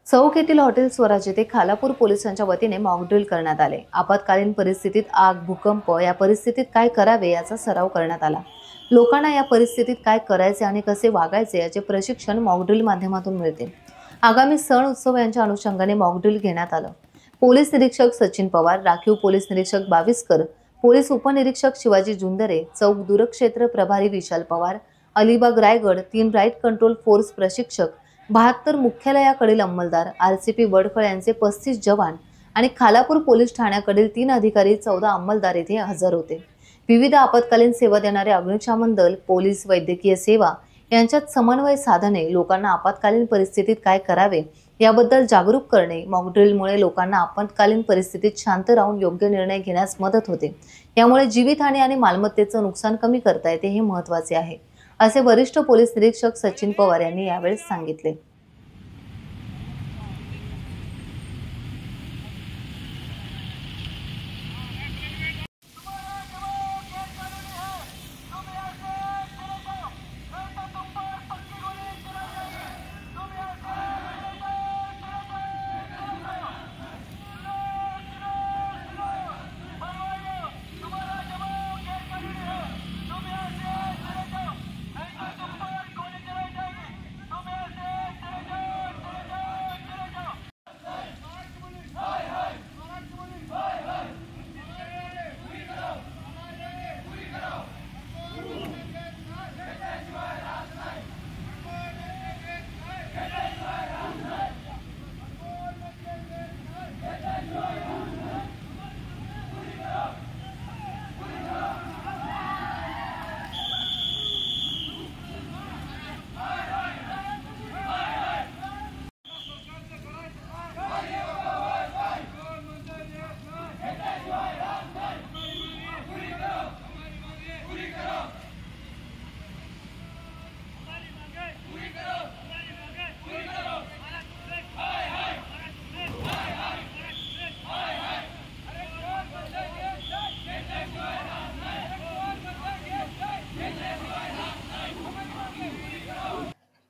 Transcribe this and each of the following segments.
चौक येथील हॉटेल स्वराज येथे खालापूर पोलिसांच्या वतीने मॉकड्रिल करण्यात आले। आपत्कालीन परिस्थितीत आग, भूकंप या परिस्थितीत काय करावे याचा सराव करण्यात आला। लोकांना या परिस्थितीत काय करायचे आणि कसे वागायचे याचे प्रशिक्षण मॉकड्रिल माध्यमातून मिळते। आगामी सण उत्सव यांच्या अनुषंगाने मॉकड्रिल घेण्यात आलं। पोलीस निरीक्षक सचिन पवार, राखीव पोलीस निरीक्षक बाविस्कर, पोलीस उपनिरीक्षक शिवाजी जुंदरे, चौक दूरक्षेत्र प्रभारी Vishal Pawar, Alibag Raigad 3 riot control force प्रशिक्षक, 72 मुख्यालयाकडील अंमलदार, आरसीपी वडखळ यांचे 35 जवान आणि खालापूर पोलीस ठाण्याकडील 3 अधिकारी, 14 अंमलदार येथे हजर होते। विविध आपत्कालीन सेवा देणारे अग्निशमन दल, पोलीस, वैद्यकीय सेवा यांच्यात समन्वय साधणे, लोकांना आपत्कालीन परिस्थितीत काय करावे याबद्दल जागरूक करणे। मॉकड्रिलमुळे लोकांना आपत्कालीन परिस्थितीत शांत राहून योग्य निर्णय घेण्यास मदत होते। यामुळे जीवितहानी आणि मालमत्तेचं नुकसान कमी करता येते, हे महत्त्वाचे आहे, असे वरिष्ठ पोलीस निरीक्षक सचिन पवार यांनी यावेळी सांगितले।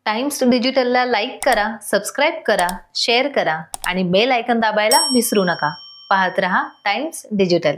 टाइम्स डिजिटलला लाईक करा, सबस्क्राइब करा, शेअर करा आणि बेल आयकॉन दाबायला विसरू नका। पाहत रहा टाइम्स डिजिटल।